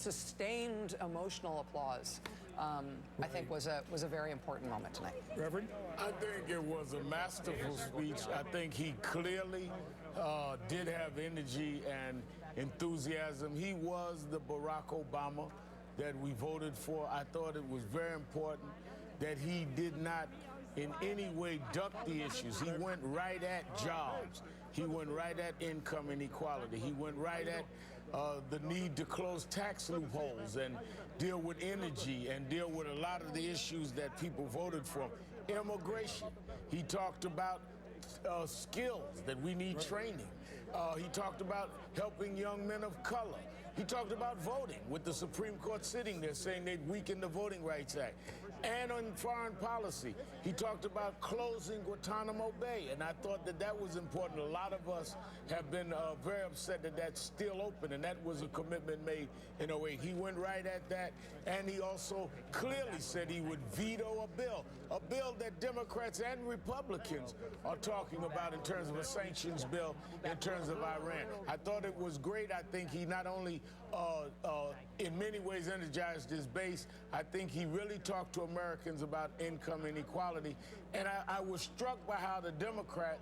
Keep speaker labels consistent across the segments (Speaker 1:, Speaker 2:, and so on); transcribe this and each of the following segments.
Speaker 1: sustained emotional applause, I think was a very important moment tonight.
Speaker 2: Reverend?
Speaker 3: I think it was a masterful speech. I think he clearly did have energy and enthusiasm. He was the Barack Obama that we voted for. I thought it was very important that he did not in any way duck the issues. He went right at jobs. He went right at income inequality. He went right at the need to close tax loopholes and deal with energy and deal with a lot of the issues that people voted for. Immigration. He talked about skills, that we need training. He talked about helping young men of color. He talked about voting, with the Supreme Court sitting there saying they'd weaken the Voting Rights Act. And on foreign policy, he talked about closing Guantanamo Bay, and I thought that that was important. A lot of us have been very upset that that's still open, and that was a commitment made in 08. He went right at that, and he also clearly said he would veto a bill that Democrats and Republicans are talking about in terms of a sanctions bill in terms of Iran. I thought it was great. I think he not only in many ways energized his base, I think he really talked to Americans about income inequality. And I was struck by how the Democrats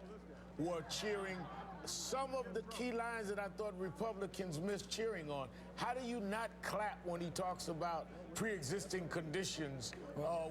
Speaker 3: were cheering some of the key lines that I thought Republicans missed cheering on. How do you not clap when he talks about pre-existing conditions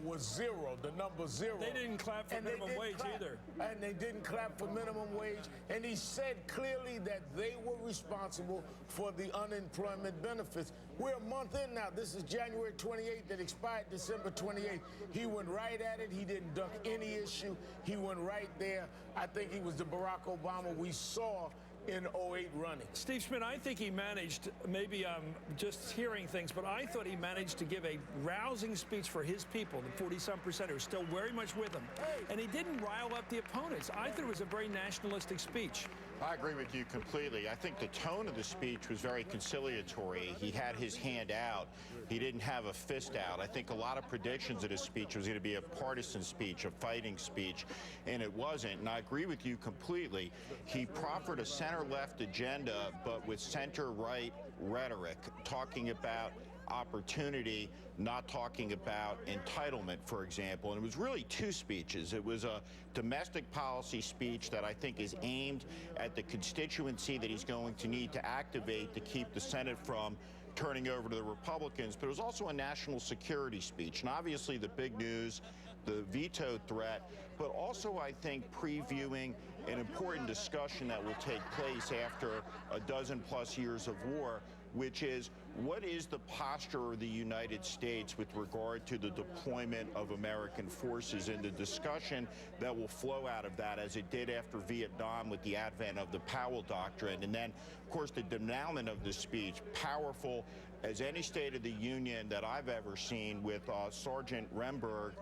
Speaker 3: was zero, the number zero?
Speaker 2: They didn't clap for minimum wage either.
Speaker 3: And they didn't clap for minimum wage. And he said clearly that they were responsible for the unemployment benefits. We're a month in now. This is January 28th that expired December 28th. He went right at it. He didn't duck any issue. He went right there. I think he was the Barack Obama we saw in 08 running.
Speaker 2: Steve Schmidt, I think he managed, maybe I'm just hearing things, but I thought he managed to give a rousing speech for his people, the 40-some% who are still very much with him. And he didn't rile up the opponents. I thought it was a very nationalistic speech.
Speaker 4: I agree with you completely. I think the tone of the speech was very conciliatory. He had his hand out. He didn't have a fist out. I think a lot of predictions of his speech was going to be a partisan speech, a fighting speech, and it wasn't. And I agree with you completely. He proffered a center-left agenda, but with center-right rhetoric, talking about opportunity, not talking about entitlement, for example. And it was really two speeches. It was a domestic policy speech that I think is aimed at the constituency that he's going to need to activate to keep the Senate from turning over to the Republicans, but it was also a national security speech. And obviously the big news, the veto threat, but also I think previewing an important discussion that will take place after a dozen-plus years of war, which is, what is the posture of the United States with regard to the deployment of American forces, and the discussion that will flow out of that, as it did after Vietnam with the advent of the Powell Doctrine. And then, of course, the denouement of the speech, powerful as any State of the Union that I've ever seen, with Sergeant Remberg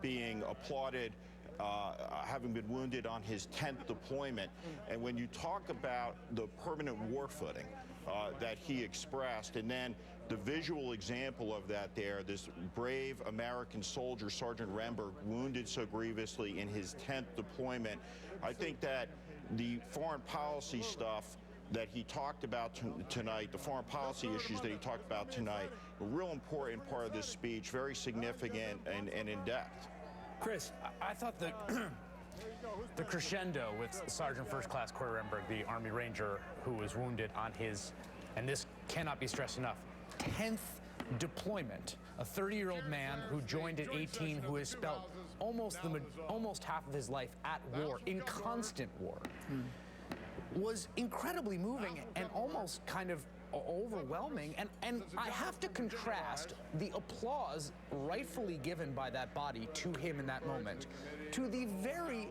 Speaker 4: being applauded, having been wounded on his 10th deployment. And when you talk about the permanent war footing that he expressed, and then the visual example of that there, this brave American soldier, Sergeant Remberg, wounded so grievously in his 10th deployment, I think that the foreign policy stuff that he talked about tonight, the foreign policy issues that he talked about tonight, a real important part of this speech, very significant and in-depth.
Speaker 2: Chris,
Speaker 5: I thought that the crescendo with Sergeant First Class Corey Remberg, the Army Ranger who was wounded on his, and this cannot be stressed enough, 10th deployment, a 30-year-old man who joined at 18, who has spent almost half of his life at war, in constant war, was incredibly moving and almost kind of overwhelming. And I have to contrast the applause rightfully given by that body to him in that moment to the very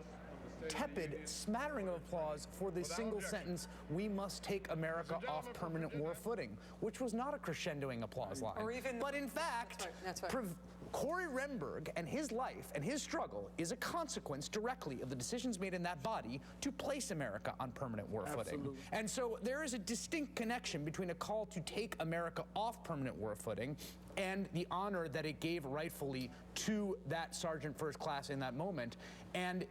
Speaker 5: tepid smattering of applause for the single sentence, "We must take America off permanent war footing," which was not a crescendoing applause line.
Speaker 1: Or even,
Speaker 5: but in fact,
Speaker 1: that's right.
Speaker 5: Corey Remberg and his life and his struggle is a consequence directly of the decisions made in that body to place America on permanent war footing. And so there is a distinct connection between a call to take America off permanent war footing and the honor that it gave rightfully to that Sergeant First Class in that moment. And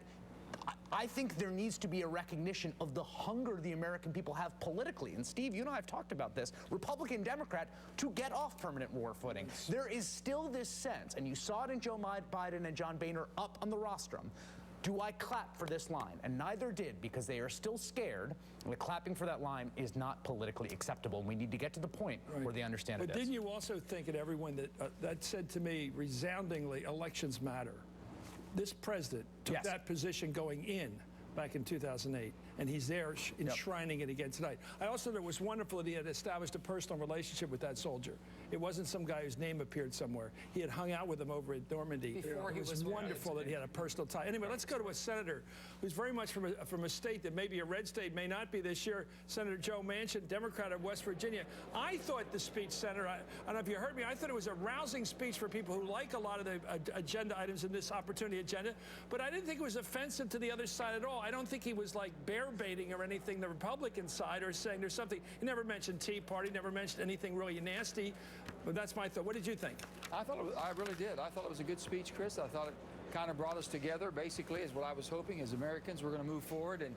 Speaker 5: I think there needs to be a recognition of the hunger the American people have politically. And Steve, you and I have talked about this, Republican, Democrat, to get off permanent war footing. There is still this sense, and you saw it in Joe Biden and John Boehner up on the rostrum. Do I clap for this line? And neither did, because they are still scared, and the clapping for that line is not politically acceptable. We need to get to the point where they understand
Speaker 2: but
Speaker 5: it is.
Speaker 2: Didn't you also think, at everyone that said to me resoundingly, elections matter? This president took that position going in back in 2008, and he's there enshrining it again tonight. I also thought it was wonderful that he had established a personal relationship with that soldier. It wasn't some guy whose name appeared somewhere. He had hung out with him over at Normandy.
Speaker 1: Before
Speaker 2: it was wonderful that he had a personal tie. Anyway, let's go to a senator who's very much from a state that maybe a red state may not be this year, Senator Joe Manchin, Democrat of West Virginia. I thought the speech, Senator, I don't know if you heard me, I thought it was a rousing speech for people who like a lot of the agenda items in this opportunity agenda, but I didn't think it was offensive to the other side at all. I don't think he was like bear baiting or anything the Republican side, or saying there's something. He never mentioned Tea Party, never mentioned anything really nasty, but that's my thought. What did you think?
Speaker 6: I really did. I thought it was a good speech, Chris. I thought it kind of brought us together, basically, is what I was hoping. As Americans, we're going to move forward and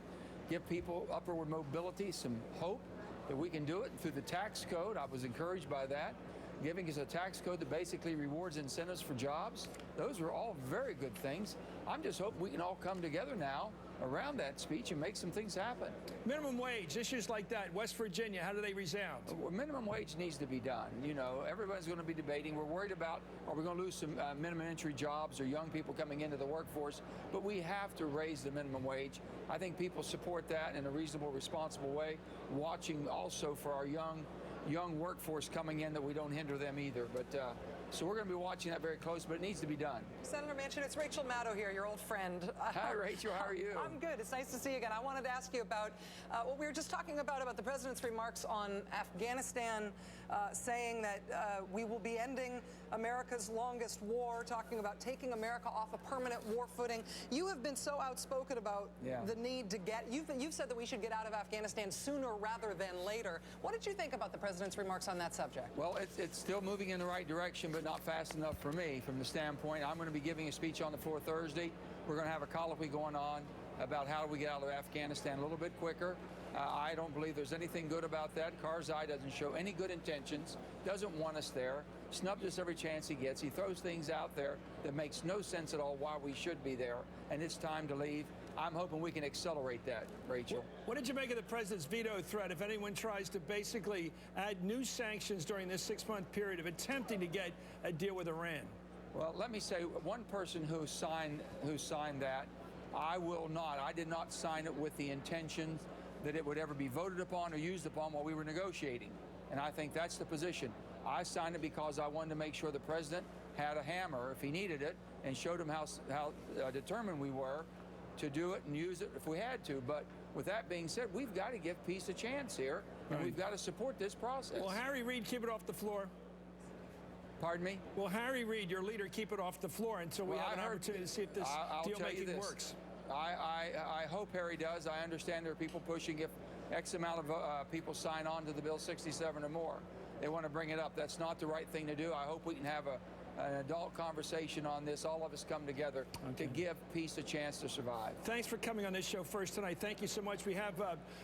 Speaker 6: give people upward mobility some hope that we can do it through the tax code. I was encouraged by that. Giving us a tax code that basically rewards incentives for jobs. Those are all very good things. I'm just hoping we can all come together now around that speech and make some things happen.
Speaker 2: Minimum wage, issues like that, West Virginia, how do they resound?
Speaker 6: Well, minimum wage needs to be done. You know, everybody's going to be debating. We're worried about, are we going to lose some minimum entry jobs or young people coming into the workforce? But we have to raise the minimum wage. I think people support that in a reasonable, responsible way, watching also for our young workforce coming in, that we don't hinder them either. But so we're going to be watching that very close, but it needs to be done.
Speaker 1: Senator Manchin, it's Rachel Maddow here, your old friend.
Speaker 6: Hi, Rachel. How are you?
Speaker 1: I'm good. It's nice to see you again. I wanted to ask you about what we were just talking about the president's remarks on Afghanistan, saying that we will be ending America's longest war, talking about taking America off a permanent war footing. You have been so outspoken about the need to get, you've said that we should get out of Afghanistan sooner rather than later. What did you think about the president's remarks on that subject?
Speaker 6: Well, it's still moving in the right direction, but not fast enough for me from the standpoint. I'm going to be giving a speech on the floor Thursday. We're going to have a colloquy going on about how do we get out of Afghanistan a little bit quicker. I don't believe there's anything good about that. Karzai doesn't show any good intentions, doesn't want us there, snubs us every chance he gets. He throws things out there that makes no sense at all why we should be there, and it's time to leave. I'm hoping we can accelerate that, Rachel.
Speaker 2: What did you make of the president's veto threat if anyone tries to basically add new sanctions during this 6-month period of attempting to get a deal with Iran?
Speaker 6: Well, let me say, one person who signed that, I will not. I did not sign it with the intention that it would ever be voted upon or used upon while we were negotiating. And I think that's the position. I signed it because I wanted to make sure the president had a hammer if he needed it, and showed him how determined we were to do it and use it if we had to. But with that being said, we've got to give peace a chance here, and we've got to support this process.
Speaker 2: Will Harry Reid keep it off the floor?
Speaker 6: Pardon me?
Speaker 2: Will Harry Reid, your leader, keep it off the floor until we have an opportunity to see if this deal-making works?
Speaker 6: I hope Harry does. I understand there are people pushing if X amount of people sign on to the bill, 67 or more. They want to bring it up. That's not the right thing to do. I hope we can have an adult conversation on this. All of us come together to give peace a chance to survive.
Speaker 2: Thanks for coming on this show first tonight. Thank you so much. We have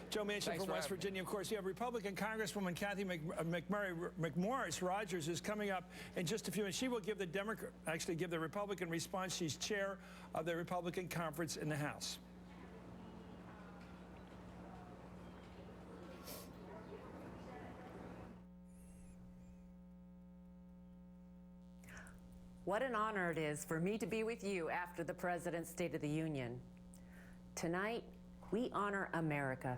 Speaker 2: Joe Manchin from West Virginia. Of course, you have Republican Congresswoman Kathy McMorris Rogers is coming up in just a few minutes. She will give the Republican response. She's chair of the Republican conference in the House.
Speaker 7: What an honor it is for me to be with you after the President's State of the Union. Tonight, we honor America,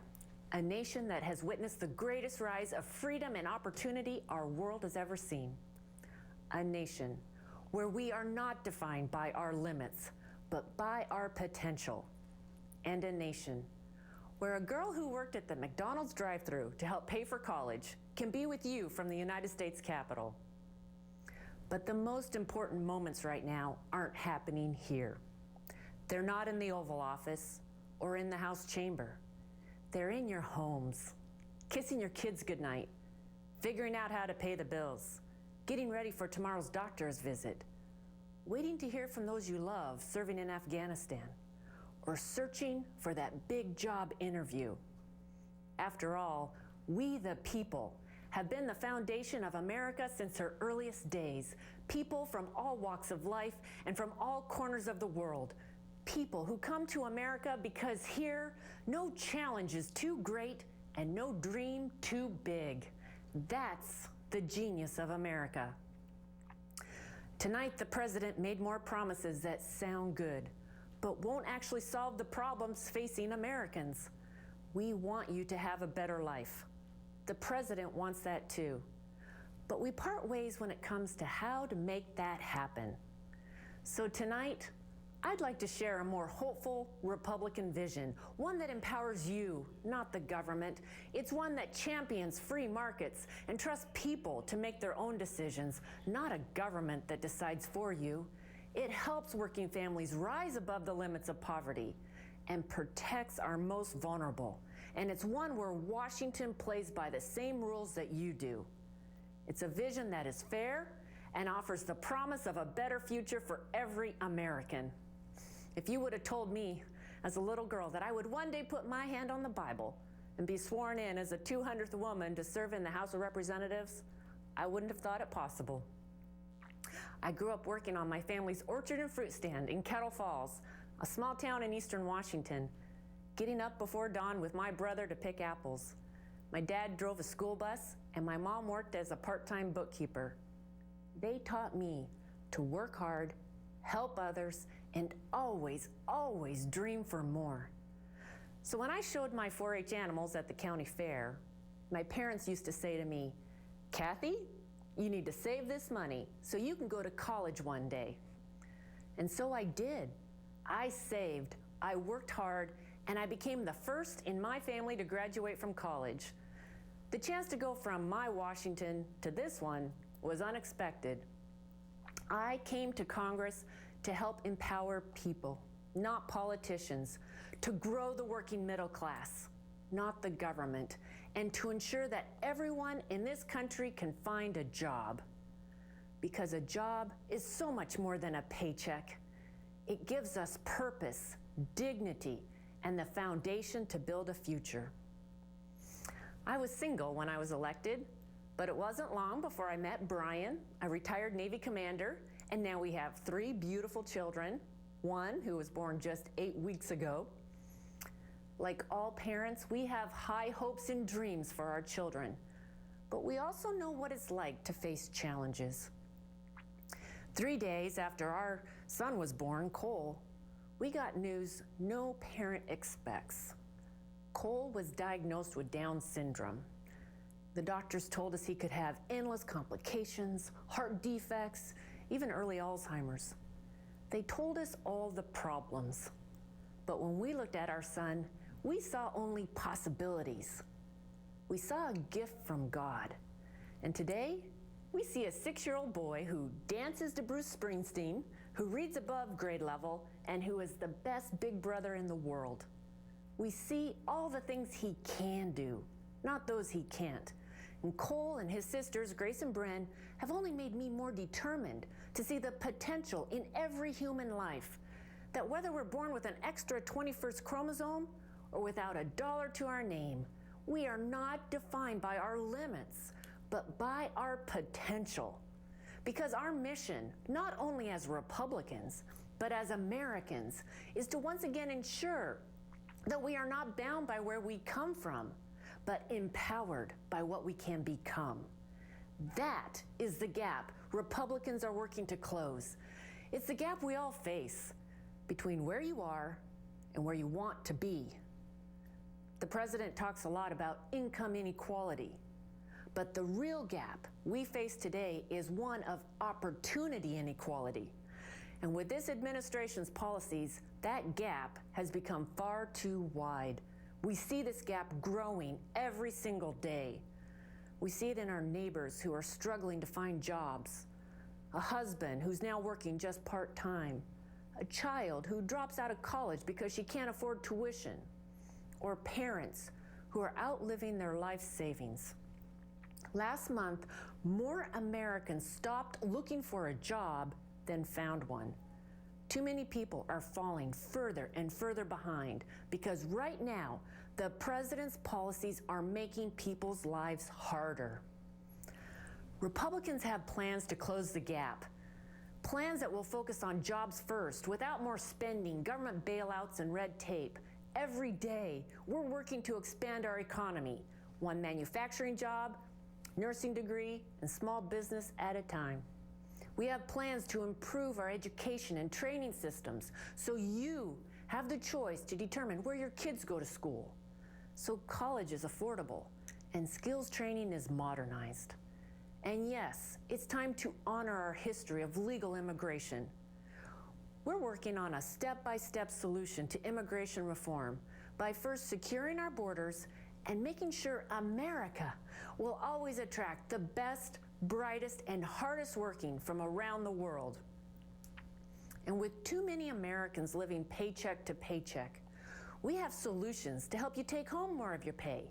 Speaker 7: a nation that has witnessed the greatest rise of freedom and opportunity our world has ever seen. A nation where we are not defined by our limits, but by our potential. And a nation where a girl who worked at the McDonald's drive-thru to help pay for college can be with you from the United States Capitol. But the most important moments right now aren't happening here. They're not in the Oval Office or in the House chamber. They're in your homes, kissing your kids goodnight, figuring out how to pay the bills, getting ready for tomorrow's doctor's visit, waiting to hear from those you love serving in Afghanistan, or searching for that big job interview. After all, we the people have been the foundation of America since her earliest days. People from all walks of life and from all corners of the world. People who come to America because here, no challenge is too great and no dream too big. That's the genius of America. Tonight, the president made more promises that sound good, but won't actually solve the problems facing Americans. We want you to have a better life. The president wants that too. But we part ways when it comes to how to make that happen. So tonight, I'd like to share a more hopeful Republican vision, one that empowers you, not the government. It's one that champions free markets and trusts people to make their own decisions, not a government that decides for you. It helps working families rise above the limits of poverty and protects our most vulnerable. And it's one where Washington plays by the same rules that you do. It's a vision that is fair and offers the promise of a better future for every American. If you would have told me as a little girl that I would one day put my hand on the Bible and be sworn in as the 200th woman to serve in the House of Representatives, I wouldn't have thought it possible. I grew up working on my family's orchard and fruit stand in Kettle Falls, a small town in eastern Washington, getting up before dawn with my brother to pick apples. My dad drove a school bus, and my mom worked as a part-time bookkeeper. They taught me to work hard, help others, and always, always dream for more. So when I showed my 4-H animals at the county fair, my parents used to say to me, "Kathy, you need to save this money so you can go to college one day." And so I did. I saved, I worked hard, and I became the first in my family to graduate from college. The chance to go from my Washington to this one was unexpected. I came to Congress to help empower people, not politicians, to grow the working middle class, not the government, and to ensure that everyone in this country can find a job. Because a job is so much more than a paycheck. It gives us purpose, dignity, and the foundation to build a future. I was single when I was elected, but it wasn't long before I met Brian, a retired Navy commander, and now we have 3 beautiful children, one who was born just 8 weeks ago. Like all parents, we have high hopes and dreams for our children, but we also know what it's like to face challenges. 3 days after our son was born, Cole, we got news no parent expects. Cole was diagnosed with Down syndrome. The doctors told us he could have endless complications, heart defects, even early Alzheimer's. They told us all the problems. But when we looked at our son, we saw only possibilities. We saw a gift from God. And today, we see a 6-year-old boy who dances to Bruce Springsteen, who reads above grade level, and who is the best big brother in the world. We see all the things he can do, not those he can't. And Cole and his sisters, Grace and Bren, have only made me more determined to see the potential in every human life. That whether we're born with an extra 21st chromosome or without a dollar to our name, we are not defined by our limits, but by our potential. Because our mission, not only as Republicans, but as Americans, is to once again ensure that we are not bound by where we come from, but empowered by what we can become. That is the gap Republicans are working to close. It's the gap we all face between where you are and where you want to be. The president talks a lot about income inequality, but the real gap we face today is one of opportunity inequality. And with this administration's policies, that gap has become far too wide. We see this gap growing every single day. We see it in our neighbors who are struggling to find jobs, a husband who's now working just part-time, a child who drops out of college because she can't afford tuition, or parents who are outliving their life savings. Last month, more Americans stopped looking for a job than found one. Too many people are falling further and further behind because right now, the president's policies are making people's lives harder. Republicans have plans to close the gap. Plans that will focus on jobs first, without more spending, government bailouts, and red tape. Every day, we're working to expand our economy, one manufacturing job, nursing degree, and small business at a time. We have plans to improve our education and training systems so you have the choice to determine where your kids go to school, so college is affordable and skills training is modernized. And yes, it's time to honor our history of legal immigration. We're working on a step-by-step solution to immigration reform by first securing our borders and making sure America will always attract the best, brightest, and hardest working from around the world. And with too many Americans living paycheck to paycheck, we have solutions to help you take home more of your pay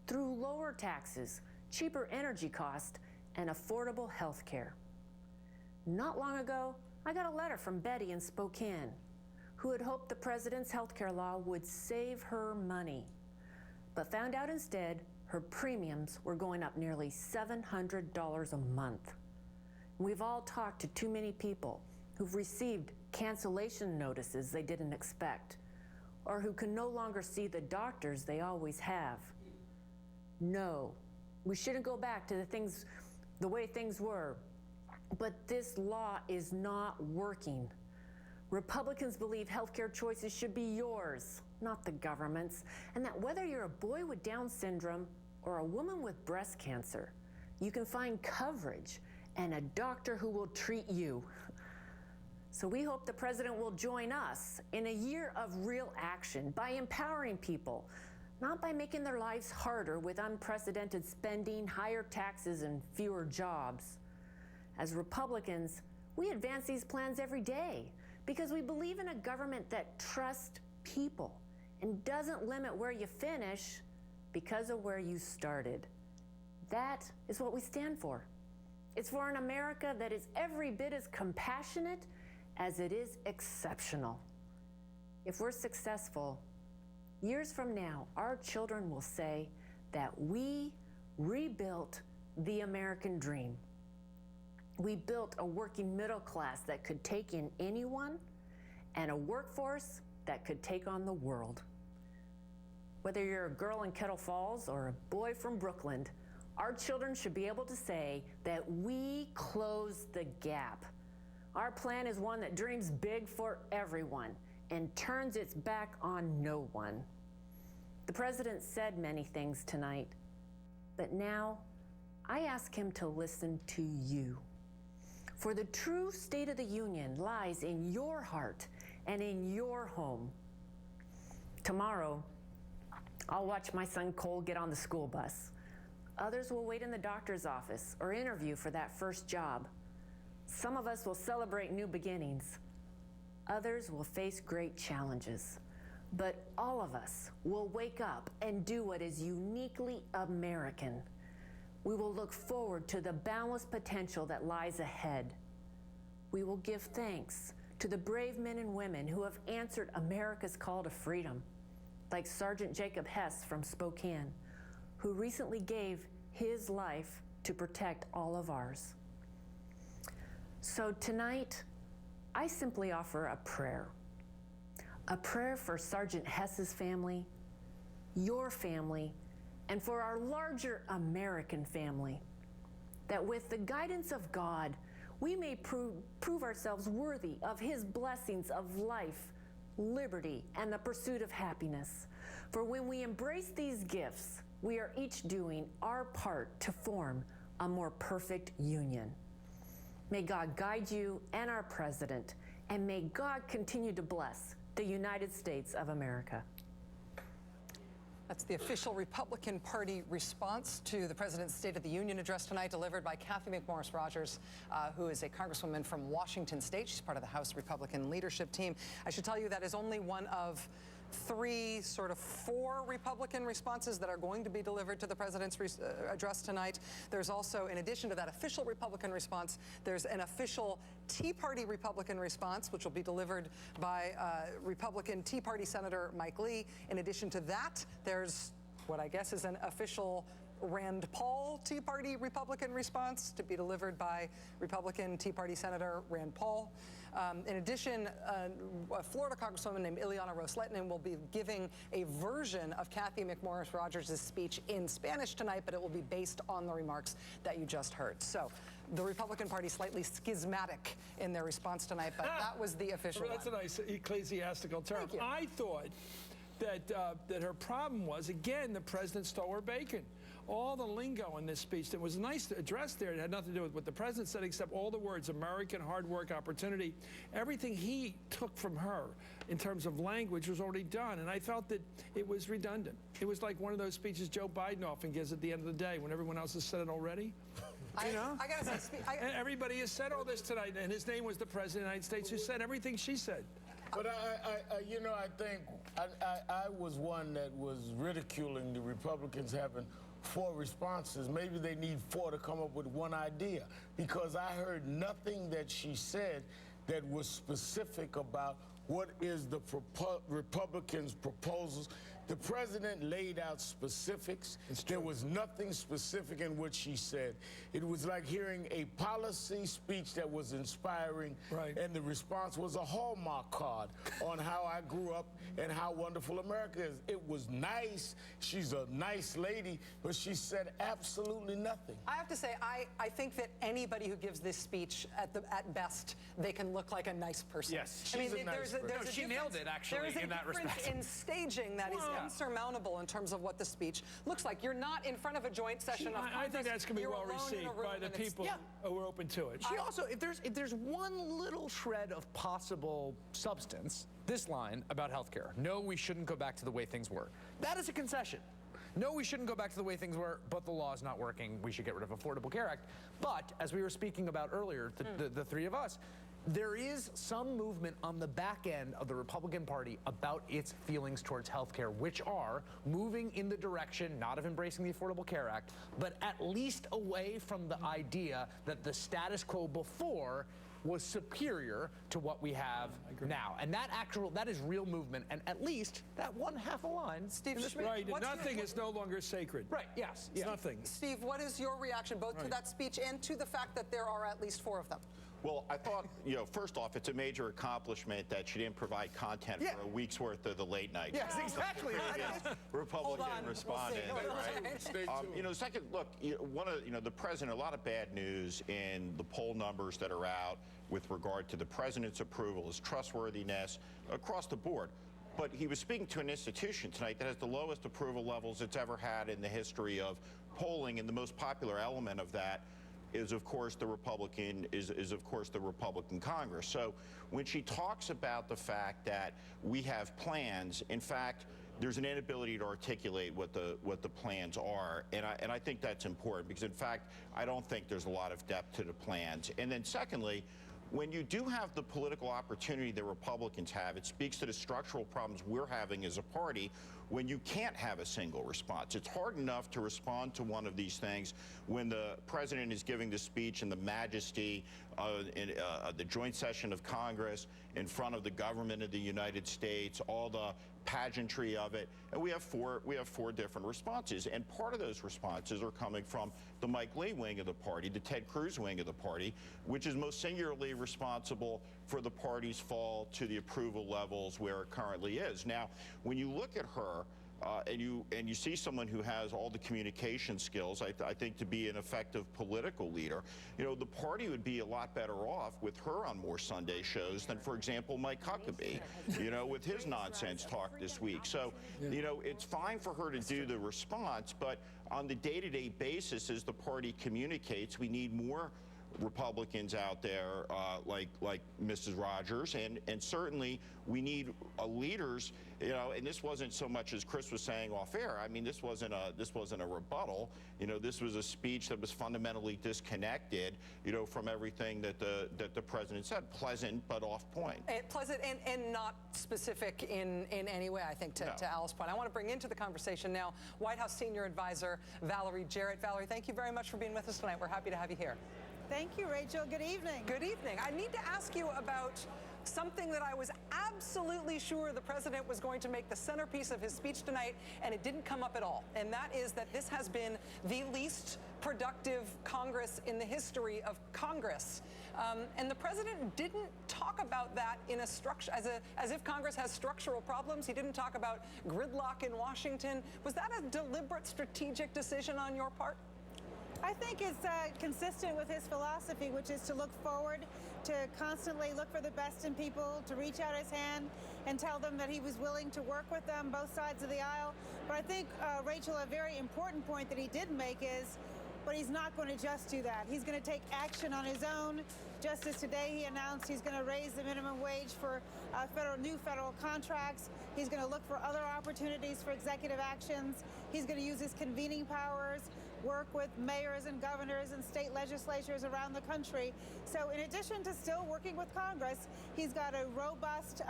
Speaker 7: through lower taxes, cheaper energy costs, and affordable health care. Not long ago, I got a letter from Betty in Spokane, who had hoped the president's health care law would save her money, but found out instead her premiums were going up nearly $700 a month. We've all talked to too many people who've received cancellation notices they didn't expect, or who can no longer see the doctors they always have. No, we shouldn't go back to the way things were, but this law is not working. Republicans believe healthcare choices should be yours, not the government's, and that whether you're a boy with Down syndrome or a woman with breast cancer, you can find coverage and a doctor who will treat you. So we hope the president will join us in a year of real action by empowering people, not by making their lives harder with unprecedented spending, higher taxes, and fewer jobs. As Republicans, we advance these plans every day because we believe in a government that trusts people and doesn't limit where you finish because of where you started. That is what we stand for. It's for an America that is every bit as compassionate as it is exceptional. If we're successful, years from now, our children will say that we rebuilt the American dream. We built a working middle class that could take in anyone and a workforce that could take on the world. Whether you're a girl in Kettle Falls or a boy from Brooklyn, our children should be able to say that we closed the gap. Our plan is one that dreams big for everyone and turns its back on no one. The president said many things tonight, but now I ask him to listen to you. For the true State of the Union lies in your heart and in your home. Tomorrow, I'll watch my son Cole get on the school bus. Others will wait in the doctor's office or interview for that first job. Some of us will celebrate new beginnings. Others will face great challenges. But all of us will wake up and do what is uniquely American. We will look forward to the boundless potential that lies ahead. We will give thanks to the brave men and women who have answered America's call to freedom, like Sergeant Jacob Hess from Spokane, who recently gave his life to protect all of ours. So tonight, I simply offer a prayer for Sergeant Hess's family, your family, and for our larger American family, that with the guidance of God, we may prove ourselves worthy of his blessings of life, liberty, and the pursuit of happiness. For when we embrace these gifts, we are each doing our part to form a more perfect union. May God guide you and our president, and may God continue to bless the United States of America.
Speaker 1: That's the official Republican Party response to the President's State of the Union address tonight, delivered by Kathy McMorris Rogers, who is a congresswoman from Washington State. She's part of the House Republican leadership team. I should tell you that is only one of four Republican responses that are going to be delivered to the president's address tonight. There's also, in addition to that official Republican response, there's an official Tea Party Republican response, which will be delivered by Republican Tea Party Senator Mike Lee. In addition to that, there's what I guess is an official Rand Paul Tea Party Republican response to be delivered by Republican Tea Party Senator Rand Paul. In addition, a Florida Congresswoman named Ileana Ros-Lehtinen will be giving a version of Kathy McMorris Rodgers' speech in Spanish tonight, but it will be based on the remarks that you just heard. So the Republican Party slightly schismatic in their response tonight, but that was the official
Speaker 2: That's
Speaker 1: one.
Speaker 2: a nice ecclesiastical term.
Speaker 1: Thank you.
Speaker 2: I thought that her problem was, again, the president stole her bacon. All the lingo in this speech that was nice to address there, it had nothing to do with what the president said, except all the words, American, hard work, opportunity. Everything he took from her in terms of language was already done, and I felt that it was redundant. It was like one of those speeches Joe Biden often gives at the end of the day when everyone else has said it already.
Speaker 1: I gotta say,
Speaker 2: And everybody has said all this tonight, and his name was the president of the United States who said everything she said.
Speaker 3: But I think I was one that was ridiculing the Republicans having four responses. Maybe they need four to come up with one idea, because I heard nothing that she said that was specific about what is the Republicans' proposals. The president laid out specifics. There was nothing specific in what she said. It was like hearing a policy speech that was inspiring, and the response was a Hallmark card on how I grew up and how wonderful America is. It was nice. She's a nice lady, but she said absolutely nothing.
Speaker 1: I have to say, I think that anybody who gives this speech, at best, they can look like a nice person.
Speaker 5: Yes,
Speaker 1: I mean,
Speaker 3: she's a nice person.
Speaker 1: there's a
Speaker 5: she nailed it, actually, in that respect.
Speaker 1: There is a difference in staging that is insurmountable in terms of what the speech looks like. You're not in front of a joint session of Congress.
Speaker 2: I think that's going to be well
Speaker 1: You're alone in
Speaker 2: received
Speaker 1: a room,
Speaker 2: by the
Speaker 1: and it's-
Speaker 2: people who are open to it.
Speaker 5: She also, if there's one little shred of possible substance, this line about healthcare. No, we shouldn't go back to the way things were. That is a concession. No, we shouldn't go back to the way things were, but the law is not working. We should get rid of Affordable Care Act. But as we were speaking about earlier, the three of us, there is some movement on the back end of the Republican Party about its feelings towards healthcare, which are moving in the direction not of embracing the Affordable Care Act, but at least away from the idea that the status quo before was superior to what we have now. And that is real movement, and at least that one half a line.
Speaker 1: Steve Schmidt,
Speaker 2: Right, nothing is no longer sacred.
Speaker 5: Right, yes.
Speaker 2: Nothing.
Speaker 1: Steve, what is your reaction both to that speech and to the fact that there are at least four of them?
Speaker 4: Well, I thought, first off, it's a major accomplishment that she didn't provide content for a week's worth of the late night.
Speaker 5: Yes, exactly.
Speaker 4: Republican
Speaker 1: Hold on,
Speaker 4: respondent.
Speaker 1: we'll see.
Speaker 4: Second, look, the president, a lot of bad news in the poll numbers that are out with regard to the president's approval, his trustworthiness across the board. But he was speaking to an institution tonight that has the lowest approval levels it's ever had in the history of polling, and the most popular element of that is of course the Republican Congress. So when she talks about the fact that we have plans, in fact, there's an inability to articulate what the plans are, and I think that's important, because in fact I don't think there's a lot of depth to the plans. And then secondly, when you do have the political opportunity that Republicans have, it speaks to the structural problems we're having as a party when you can't have a single response. It's hard enough to respond to one of these things when the president is giving the speech in the majesty of the joint session of Congress, in front of the government of the United States, all the pageantry of it, and we have four different responses, and part of those responses are coming from the Mike Lee wing of the party, the Ted Cruz wing of the party, which is most singularly responsible for the party's fall to the approval levels where it currently is. Now, when you look at her, and you see someone who has all the communication skills, I think, to be an effective political leader, the party would be a lot better off with her on more Sunday shows than, for example, Mike Huckabee, with his nonsense talk this week. So, it's fine for her to do the response, but on the day-to-day basis, as the party communicates, we need more Republicans out there like Mrs. Rogers, and certainly we need leaders. You know, and this wasn't so much as Chris was saying off air. I mean, this wasn't a rebuttal. You know, this was a speech that was fundamentally disconnected, you know, from everything that the president said. Pleasant, but off point.
Speaker 1: Pleasant and not specific in any way, I think, to Al's point. I want to bring into the conversation now White House Senior Advisor Valerie Jarrett. Valerie, thank you very much for being with us tonight. We're happy to have you here.
Speaker 8: Thank you, Rachel. Good evening.
Speaker 1: Good evening. I need to ask you about something that I was absolutely sure the president was going to make the centerpiece of his speech tonight, and it didn't come up at all. And that is that this has been the least productive Congress in the history of Congress. And the president didn't talk about that in a structure, as if Congress has structural problems. He didn't talk about gridlock in Washington. Was that a deliberate strategic decision on your part?
Speaker 8: I think it's consistent with his philosophy, which is to look forward, to constantly look for the best in people, to reach out his hand and tell them that he was willing to work with them, both sides of the aisle. But I think, Rachel, a very important point that he did make is, but he's not going to just do that. He's going to take action on his own. Just as today he announced he's going to raise the minimum wage for new federal contracts. He's going to look for other opportunities for executive actions. He's going to use his convening powers, work with mayors and governors and state legislatures around the country. So in addition to still working with Congress, he's got a robust,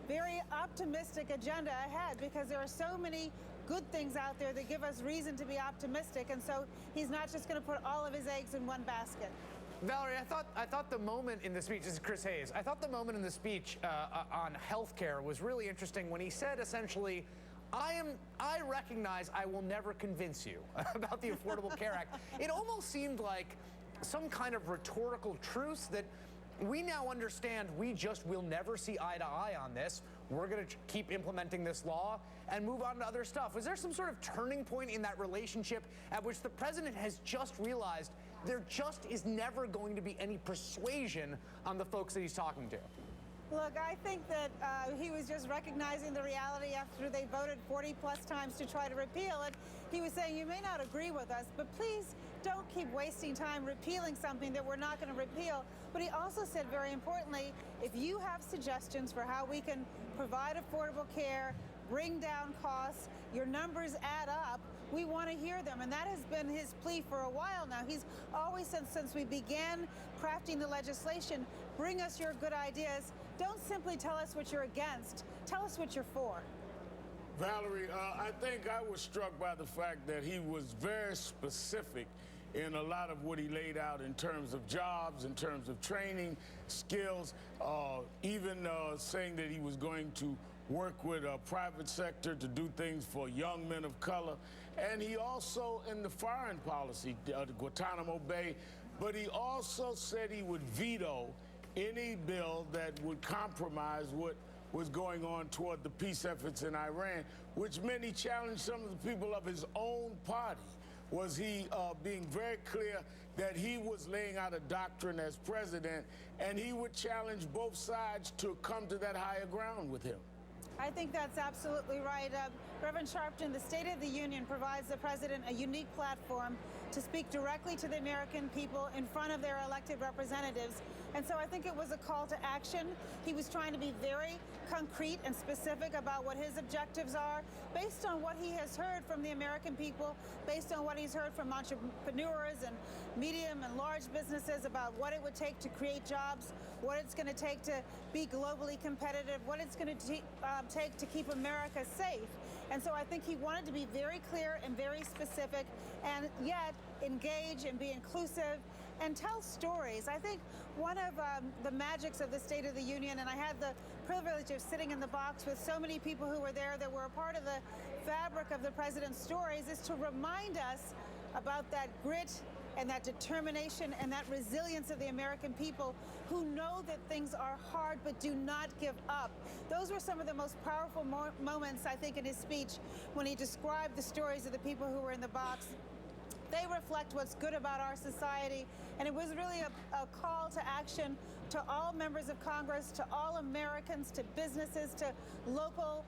Speaker 8: very optimistic agenda ahead, because there are so many good things out there that give us reason to be optimistic. And so he's not just going to put all of his eggs in one basket.
Speaker 5: Valerie, I thought the moment in the speech, this is Chris Hayes, I thought the moment in the speech on health care was really interesting when he said essentially, I recognize I will never convince you about the Affordable Care Act. It almost seemed like some kind of rhetorical truce that we now understand we just will never see eye to eye on this. We're going to keep implementing this law and move on to other stuff. Was there some sort of turning point in that relationship at which the president has just realized there just is never going to be any persuasion on the folks that he's talking to?
Speaker 8: Look, I think that he was just recognizing the reality after they voted 40-plus times to try to repeal it. He was saying, you may not agree with us, but please don't keep wasting time repealing something that we're not going to repeal. But he also said, very importantly, if you have suggestions for how we can provide affordable care, bring down costs, your numbers add up, we want to hear them. And that has been his plea for a while now. He's always said, since we began crafting the legislation, bring us your good ideas. Don't simply tell us what you're against. Tell us what you're for.
Speaker 3: Valerie, I think I was struck by the fact that he was very specific in a lot of what he laid out in terms of jobs, in terms of training, skills, even saying that he was going to work with a private sector to do things for young men of color. And he also, in the foreign policy, Guantanamo Bay, but he also said he would veto any bill that would compromise what was going on toward the peace efforts in Iran, which many challenged some of the people of his own party. Was he being very clear that he was laying out a doctrine as president, and he would challenge both sides to come to that higher ground with him?
Speaker 8: I think that's absolutely right. Reverend Sharpton, the State of the Union provides the president a unique platform to speak directly to the American people in front of their elected representatives. And so I think it was a call to action. He was trying to be very concrete and specific about what his objectives are, based on what he has heard from the American people, based on what he's heard from entrepreneurs and medium and large businesses about what it would take to create jobs, what it's going to take to be globally competitive, what it's going to take to keep America safe. And so I think he wanted to be very clear and very specific, and yet engage and be inclusive and tell stories. I think one of the magics of the State of the Union, and I had the privilege of sitting in the box with so many people who were there that were a part of the fabric of the president's stories, is to remind us about that grit and that determination and that resilience of the American people who know that things are hard but do not give up. Those were some of the most powerful moments, I think, in his speech when he described the stories of the people who were in the box. They reflect what's good about our society. And it was really a call to action to all members of Congress, to all Americans, to businesses, to local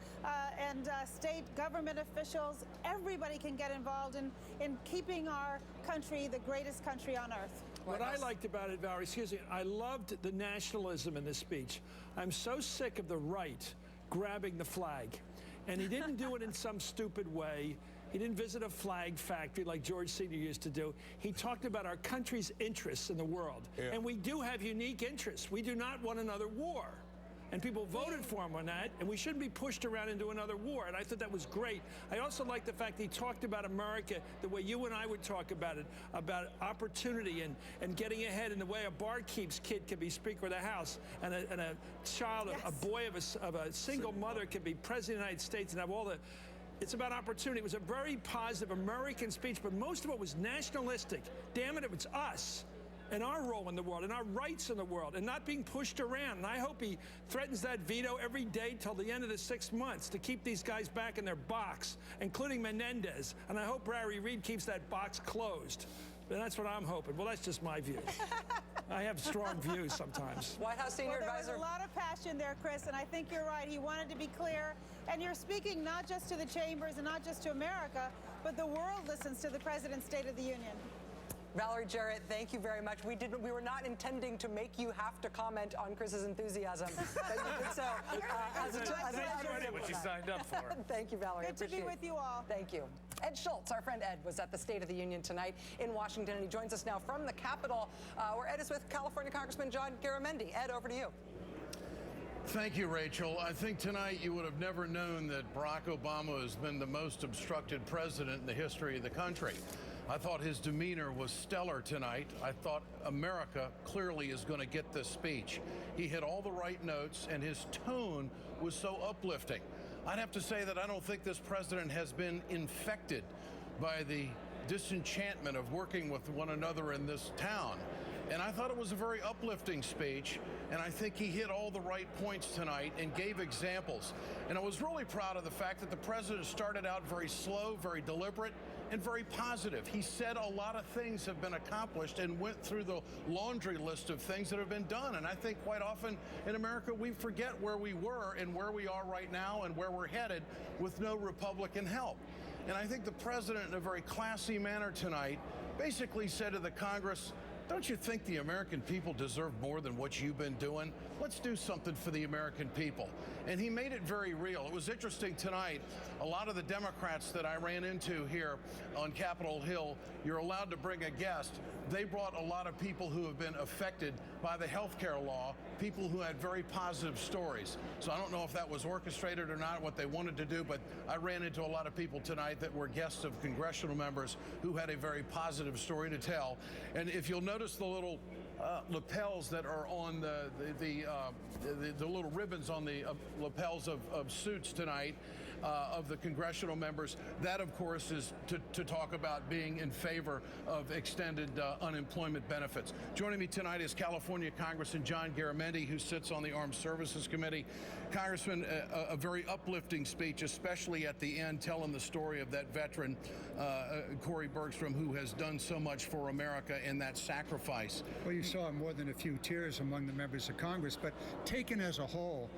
Speaker 8: and state government officials. Everybody can get involved in keeping our country the greatest country on earth.
Speaker 2: What I liked about it, Valerie, excuse me, I loved the nationalism in this speech. I'm so sick of the right grabbing the flag. And he didn't do it in some stupid way. He didn't visit a flag factory like George Sr. used to do. He talked about our country's interests in the world. Yeah. And we do have unique interests. We do not want another war. And people voted for him on that, and we shouldn't be pushed around into another war. And I thought that was great. I also like the fact that he talked about America the way you and I would talk about it, about opportunity and getting ahead in the way a barkeep's kid can be Speaker of the House, and a child, yes, a boy of a single mother can be President of the United States and have all the... It's about opportunity. It was a very positive American speech, but most of it was nationalistic. Damn it was us and our role in the world and our rights in the world and not being pushed around. And I hope he threatens that veto every day till the end of the 6 months to keep these guys back in their box, including Menendez. And I hope Harry Reid keeps that box closed. And that's what I'm hoping. Well, that's just my view. I have strong views sometimes.
Speaker 1: White House Senior Advisor.
Speaker 8: There was a lot of passion there, Chris, and I think you're right. He wanted to be clear. And you're speaking not just to the chambers and not just to America, but the world listens to the President's State of the Union.
Speaker 1: Valerie Jarrett, thank you very much. We were not intending to make you have to comment on Chris's enthusiasm. But you did so.
Speaker 5: What she signed up for.
Speaker 1: Thank you, Valerie.
Speaker 8: Good to be with you all.
Speaker 1: Thank you. Ed Schultz, our friend Ed, was at the State of the Union tonight in Washington, and he joins us now from the Capitol, where Ed is with California Congressman John Garamendi. Ed, over to you.
Speaker 9: Thank you, Rachel. I think tonight you would have never known that Barack Obama has been the most obstructed president in the history of the country. I thought his demeanor was stellar tonight. I thought America clearly is going to get this speech. He hit all the right notes, and his tone was so uplifting. I'd have to say that I don't think this president has been infected by the disenchantment of working with one another in this town. And I thought it was a very uplifting speech, and I think he hit all the right points tonight and gave examples. And I was really proud of the fact that the president started out very slow, very deliberate, and very positive. He said a lot of things have been accomplished and went through the laundry list of things that have been done. And I think quite often in America, we forget where we were and where we are right now and where we're headed with no Republican help. And I think the president, in a very classy manner tonight, basically said to the Congress, don't you think the American people deserve more than what you've been doing? Let's do something for the American people. And he made it very real. It was interesting tonight, a lot of the Democrats that I ran into here on Capitol Hill, you're allowed to bring a guest. They brought a lot of people who have been affected by the health care law, people who had very positive stories. So I don't know if that was orchestrated or not, what they wanted to do, but I ran into a lot of people tonight that were guests of congressional members who had a very positive story to tell. And if you'll notice the little lapels that are on the little ribbons on the lapels of suits tonight of the congressional members, that of course is to talk about being in favor of extended unemployment benefits. Joining me tonight is California Congressman John Garamendi, who sits on the Armed Services Committee. Congressman, a very uplifting speech, especially at the end, telling the story of that veteran, Corey Bergstrom, who has done so much for America in that sacrifice.
Speaker 10: Well, you saw more than a few tears among the members of Congress, but taken as a whole,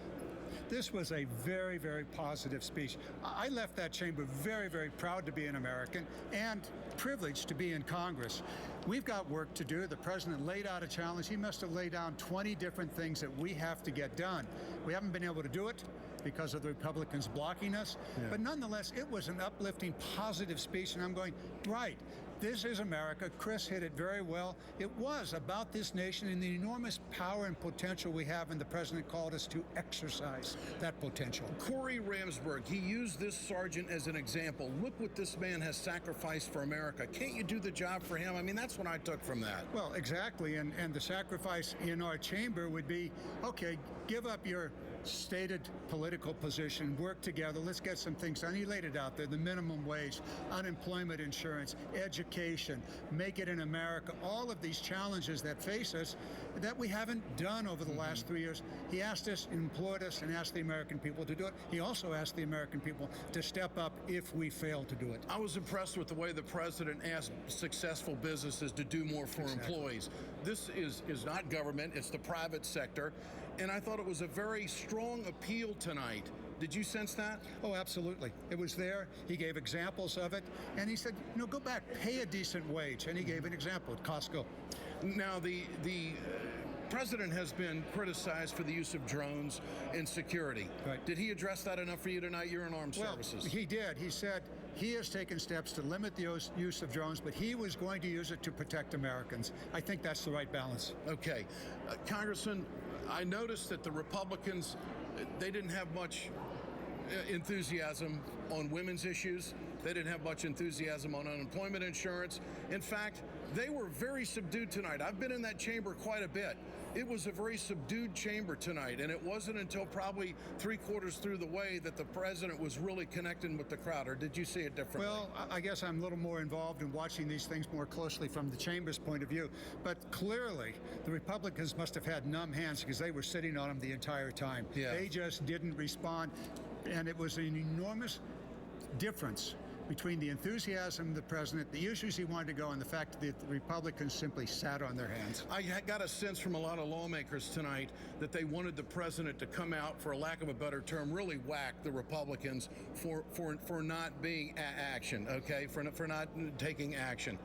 Speaker 10: this was a very, very positive speech. I left that chamber very, very proud to be an American and privileged to be in Congress. We've got work to do. The president laid out a challenge. He must have laid down 20 different things that we have to get done. We haven't been able to do it because of the Republicans blocking us. Yeah. But nonetheless, it was an uplifting, positive speech, and I'm going, right. This is America. Chris hit it very well. It was about this nation and the enormous power and potential we have, and the president called us to exercise that potential.
Speaker 9: Corey Ramsberg, he used this sergeant as an example. Look what this man has sacrificed for America. Can't you do the job for him? I mean, that's what I took from that.
Speaker 10: Well, exactly, and the sacrifice in our chamber would be, okay, give up your stated political position, work together, let's get some things done. He laid it out there, the minimum wage, unemployment insurance, education, make it in America, all of these challenges that face us that we haven't done over the last 3 years. He asked us, implored us, and asked the American people to do it. He also asked the American people to step up if we fail to do it.
Speaker 9: I was impressed with the way the president asked successful businesses to do more for employees. This is not government, it's the private sector. And I thought it was a very strong appeal tonight. Did you sense that?
Speaker 10: Oh, absolutely. It was there. He gave examples of it. And he said, go back, pay a decent wage. And he gave an example at Costco.
Speaker 9: Now, the president has been criticized for the use of drones in security.
Speaker 10: Right.
Speaker 9: Did he address that enough for you tonight? You're in armed services.
Speaker 10: He did. He said he has taken steps to limit the use of drones, but he was going to use it to protect Americans. I think that's the right balance.
Speaker 9: Okay. Congressman, I noticed that the Republicans, they didn't have much enthusiasm on women's issues. They didn't have much enthusiasm on unemployment insurance. In fact, they were very subdued tonight. I've been in that chamber quite a bit. It was a very subdued chamber tonight, and it wasn't until probably 3/4 through the way that the president was really connecting with the crowd. Or did you see it differently?
Speaker 10: Well, I guess I'm a little more involved in watching these things more closely from the chamber's point of view. But clearly, the Republicans must have had numb hands because they were sitting on them the entire time.
Speaker 9: Yeah.
Speaker 10: They just didn't respond, and it was an enormous difference between the enthusiasm of the president, the issues he wanted to go, and the fact that the Republicans simply sat on their hands.
Speaker 9: I got a sense from a lot of lawmakers tonight that they wanted the president to come out, for a lack of a better term, really whack the Republicans for not being action, okay, for not taking action.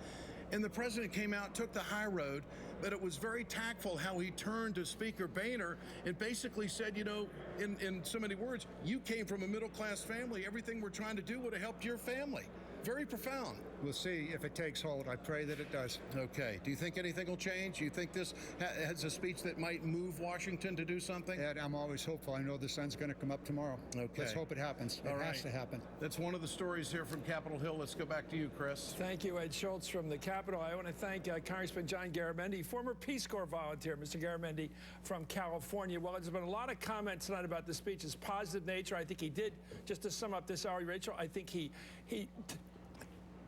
Speaker 9: And the president came out, took the high road, but it was very tactful how he turned to Speaker Boehner and basically said, in so many words, you came from a middle-class family. Everything we're trying to do would have helped your family. Very profound.
Speaker 10: We'll see if it takes hold. I pray that it does.
Speaker 9: Okay. Do you think anything will change? Do you think this has a speech that might move Washington to do something?
Speaker 10: Ed, I'm always hopeful. I know the sun's going to come up tomorrow.
Speaker 9: Okay.
Speaker 10: Let's hope it happens. It has to happen.
Speaker 9: That's one of the stories here from Capitol Hill. Let's go back to you, Chris.
Speaker 2: Thank you, Ed Schultz from the Capitol. I want to thank Congressman John Garamendi, former Peace Corps volunteer, Mr. Garamendi from California. Well, there's been a lot of comments tonight about the speech's positive nature. I think he did, just to sum up this hour, Rachel, I think he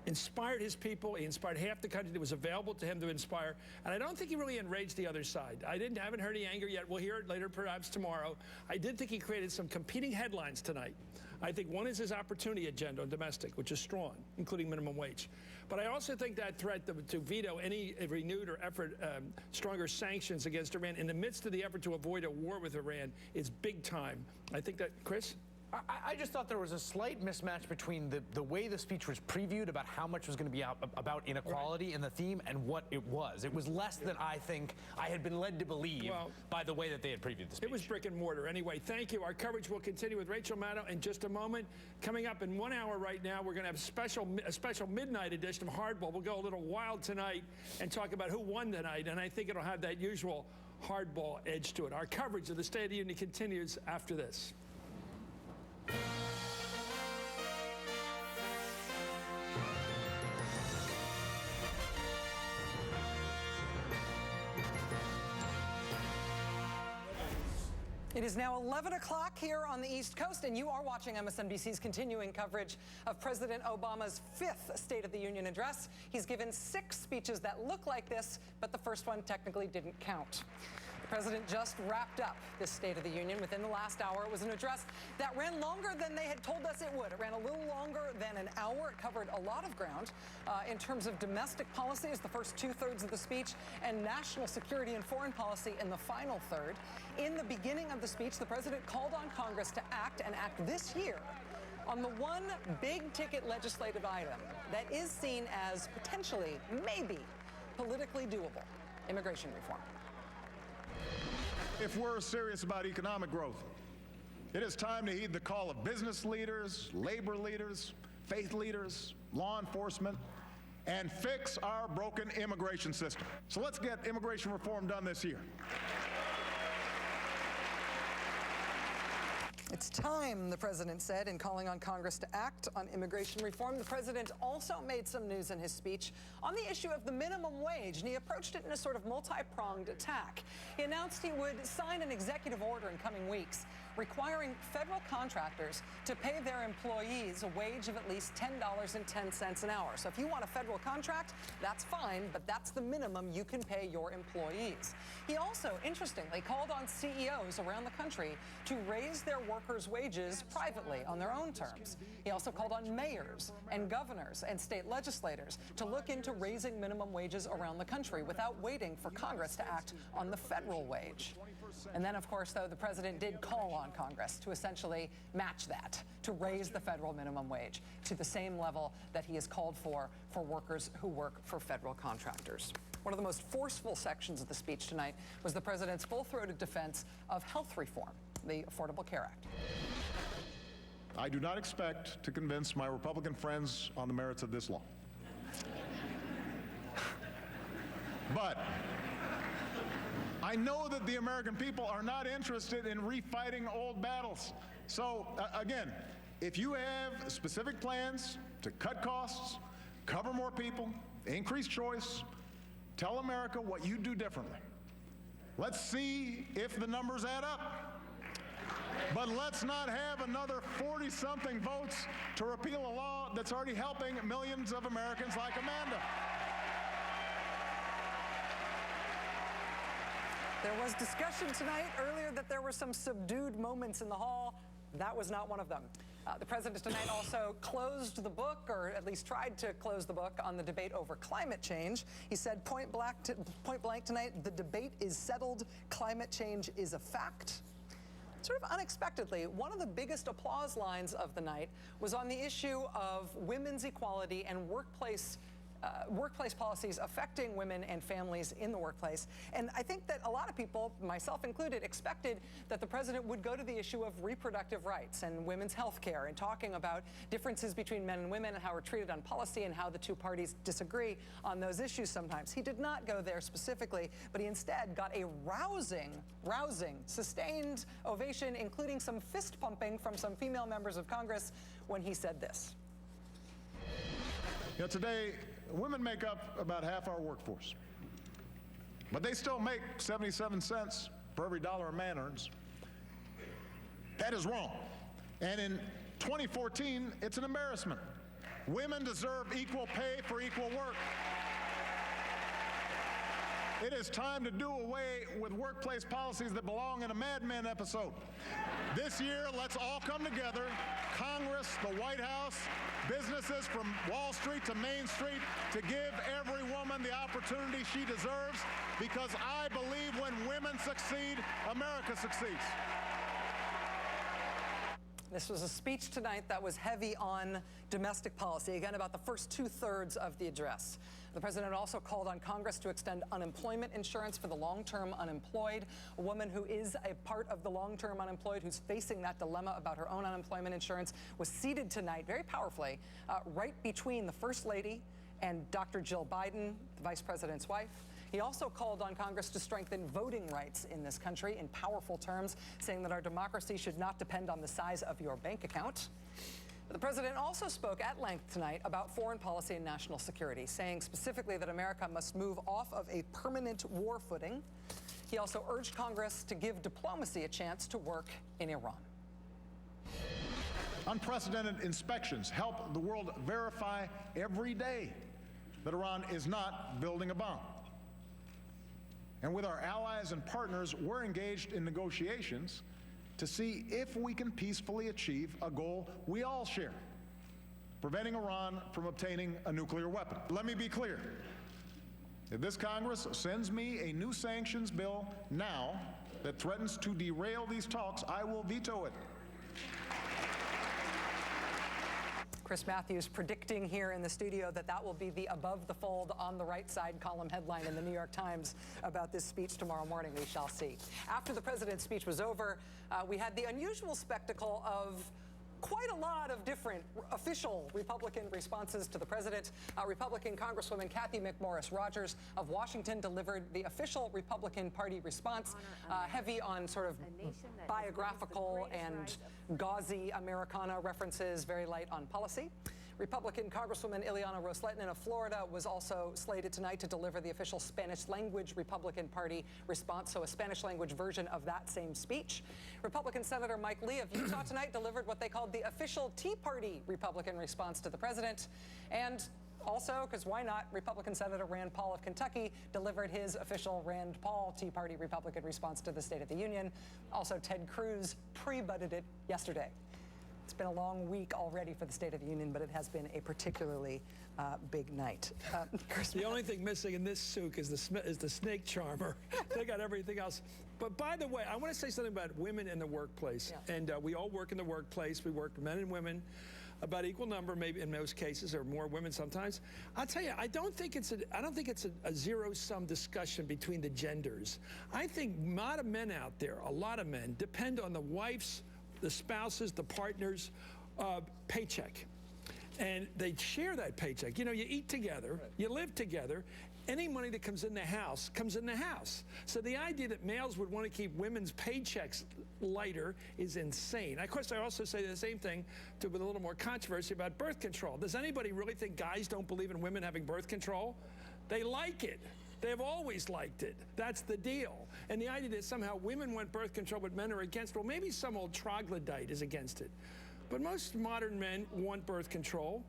Speaker 2: inspired his people. He inspired half the country that was available to him to inspire. And I don't think he really enraged the other side. I haven't heard any anger yet. We'll hear it later, perhaps tomorrow. I did think he created some competing headlines tonight. I think one is his opportunity agenda on domestic, which is strong, including minimum wage. But I also think that threat to veto any renewed or stronger sanctions against Iran in the midst of the effort to avoid a war with Iran is big time. I think that, Chris?
Speaker 5: I just thought there was a slight mismatch between the way the speech was previewed about how much was going to be about inequality and the theme and what it was. It was less than I think I had been led to believe by the way that they had previewed the speech.
Speaker 2: It was brick and mortar. Anyway, thank you. Our coverage will continue with Rachel Maddow in just a moment. Coming up in 1 hour right now, we're going to have a special midnight edition of Hardball. We'll go a little wild tonight and talk about who won tonight, and I think it'll have that usual hardball edge to it. Our coverage of the State of the Union continues after this.
Speaker 1: It is now 11 o'clock here on the East Coast, and you are watching MSNBC's continuing coverage of President Obama's 5th State of the Union address. He's given 6 speeches that look like this, but the first one technically didn't count. The president just wrapped up this State of the Union within the last hour. It was an address that ran longer than they had told us it would. It ran a little longer than an hour. It covered a lot of ground in terms of domestic policy as the first 2/3 of the speech, and national security and foreign policy in the final third. In the beginning of the speech, the president called on Congress to act this year on the one big-ticket legislative item that is seen as potentially, maybe, politically doable: immigration reform.
Speaker 11: If we're serious about economic growth, it is time to heed the call of business leaders, labor leaders, faith leaders, law enforcement, and fix our broken immigration system. So let's get immigration reform done this year.
Speaker 1: It's time, the president said, in calling on Congress to act on immigration reform. The president also made some news in his speech on the issue of the minimum wage, and he approached it in a sort of multi-pronged attack. He announced he would sign an executive order in coming weeks requiring federal contractors to pay their employees a wage of at least $10.10 an hour. So if you want a federal contract, that's fine, but that's the minimum you can pay your employees. He also, interestingly, called on CEOs around the country to raise their workers' wages privately on their own terms. He also called on mayors and governors and state legislators to look into raising minimum wages around the country without waiting for Congress to act on the federal wage. And then, of course, though, the president did call on Congress to essentially match that, to raise the federal minimum wage to the same level that he has called for workers who work for federal contractors. One of the most forceful sections of the speech tonight was the president's full-throated defense of health reform, the Affordable Care Act.
Speaker 11: I do not expect to convince my Republican friends on the merits of this law. But I know that the American people are not interested in refighting old battles. So, again, if you have specific plans to cut costs, cover more people, increase choice, tell America what you do differently. Let's see if the numbers add up. But let's not have another 40-something votes to repeal a law that's already helping millions of Americans like Amanda.
Speaker 1: There was discussion tonight earlier that there were some subdued moments in the hall. That was not one of them. The president tonight also closed the book, or at least tried to close the book, on the debate over climate change. He said point blank tonight, the debate is settled. Climate change is a fact. Sort of unexpectedly, one of the biggest applause lines of the night was on the issue of women's equality and workplace policies affecting women and families in the workplace. And I think that a lot of people, myself included, expected that the president would go to the issue of reproductive rights and women's health care and talking about differences between men and women and how we're treated on policy and how the two parties disagree on those issues sometimes. He did not go there specifically, but he instead got a rousing, sustained ovation, including some fist pumping from some female members of Congress when he said this.
Speaker 11: You know, today, women make up about half our workforce, but they still make 77 cents for every dollar a man earns. That is wrong. And in 2014, it's an embarrassment. Women deserve equal pay for equal work. It is time to do away with workplace policies that belong in a Mad Men episode. This year, let's all come together, Congress, the White House, businesses from Wall Street to Main Street, to give every woman the opportunity she deserves, because I believe when women succeed, America succeeds.
Speaker 1: This was a speech tonight that was heavy on domestic policy, again, about the first two-thirds of the address. The president also called on Congress to extend unemployment insurance for the long-term unemployed. A woman who is a part of the long-term unemployed, who's facing that dilemma about her own unemployment insurance, was seated tonight very powerfully right between the First Lady and Dr. Jill Biden, the Vice President's wife. He also called on Congress to strengthen voting rights in this country in powerful terms, saying that our democracy should not depend on the size of your bank account. The president also spoke at length tonight about foreign policy and national security, saying specifically that America must move off of a permanent war footing. He also urged Congress to give diplomacy a chance to work in Iran.
Speaker 11: Unprecedented inspections help the world verify every day that Iran is not building a bomb. And with our allies and partners, we're engaged in negotiations to see if we can peacefully achieve a goal we all share, preventing Iran from obtaining a nuclear weapon. Let me be clear. If this Congress sends me a new sanctions bill now that threatens to derail these talks, I will veto it.
Speaker 1: Chris Matthews predicting here in the studio that that will be the above the fold on the right side column headline in the New York Times about this speech tomorrow morning. We shall see. After the president's speech was over, we had the unusual spectacle of quite a lot of different official Republican responses to the president. Republican Congresswoman Kathy McMorris Rodgers of Washington delivered the official Republican Party response, heavy on sort of biographical and gauzy Americana references, very light on policy. Republican Congresswoman Ileana Ros-Lehtinen of Florida was also slated tonight to deliver the official Spanish language Republican Party response, so a Spanish language version of that same speech. Republican Senator Mike Lee of Utah tonight delivered what they called the official Tea Party Republican response to the president. And also, because why not, Republican Senator Rand Paul of Kentucky delivered his official Rand Paul Tea Party Republican response to the State of the Union. Also, Ted Cruz pre-butted it yesterday. It's been a long week already for the State of the Union, but it has been a particularly big night.
Speaker 2: The only thing missing in this souk is the snake charmer. They got everything else. But by the way, I want to say something about women in the workplace. Yeah. And we all work in the workplace. We work, men and women, about equal number, maybe in most cases, or more women sometimes. I'll tell you, I don't think it's a zero-sum discussion between the genders. I think a lot of men out there, a lot of men, depend on the wife's, the spouses, the partners' paycheck. And they share that paycheck. You know, you eat together, right. You live together. Any money that comes in the house comes in the house. So the idea that males would want to keep women's paychecks lighter is insane. Of course, I also say the same thing with a little more controversy about birth control. Does anybody really think guys don't believe in women having birth control? They like it. They've always liked it. That's the deal. And the idea that somehow women want birth control but men are against it, well, maybe some old troglodyte is against it. But most modern men want birth control,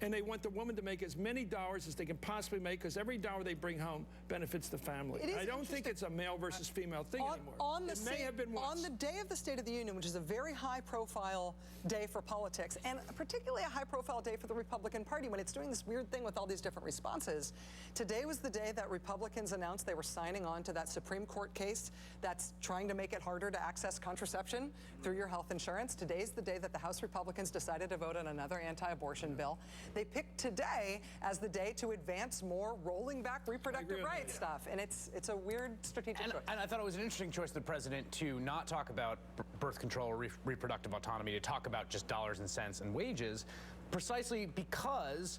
Speaker 2: and they want the woman to make as many dollars as they can possibly make, because every dollar they bring home benefits the family. I don't think it's a male versus female thing anymore. It may have been once.
Speaker 1: On the day of the State of the Union, which is a very high-profile day for politics, and particularly a high-profile day for the Republican Party when it's doing this weird thing with all these different responses, today was the day that Republicans announced they were signing on to that Supreme Court case that's trying to make it harder to access contraception through your health insurance. Today's the day that the House Republicans decided to vote on another anti-abortion bill. They picked today as the day to advance more rolling back reproductive rights stuff, and it's a weird strategic choice.
Speaker 5: And I thought it was an interesting choice of the president to not talk about birth control or reproductive autonomy, to talk about just dollars and cents and wages, precisely because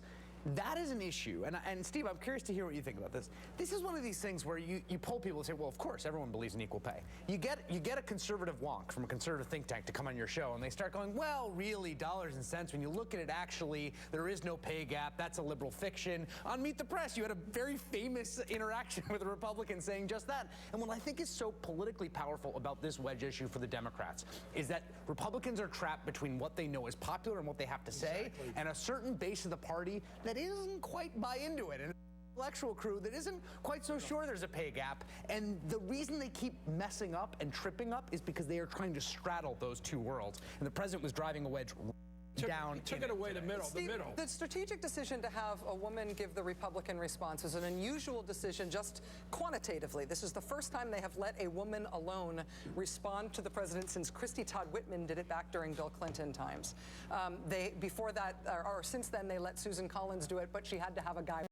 Speaker 5: that is an issue. And Steve, I'm curious to hear what you think about this. This is one of these things where you poll people and say, well, of course, everyone believes in equal pay. You get a conservative wonk from a conservative think tank to come on your show, and they start going, well, really, dollars and cents, when you look at it, actually, there is no pay gap. That's a liberal fiction. On Meet the Press, you had a very famous interaction with a Republican saying just that. And what I think is so politically powerful about this wedge issue for the Democrats is that Republicans are trapped between what they know is popular and what they have to say, and a certain base of the party that isn't quite buy into it, and an intellectual crew that isn't quite so sure there's a pay gap. And the reason they keep messing up and tripping up is because they are trying to straddle those two worlds. And the president was driving a wedge down.
Speaker 2: Took it away the middle.
Speaker 1: Steve, the strategic decision to have a woman give the Republican response is an unusual decision just quantitatively. This is the first time they have let a woman alone respond to the president since Christy Todd Whitman did it back during Bill Clinton times. Before that, or since then, they let Susan Collins do it, but she had to have a guy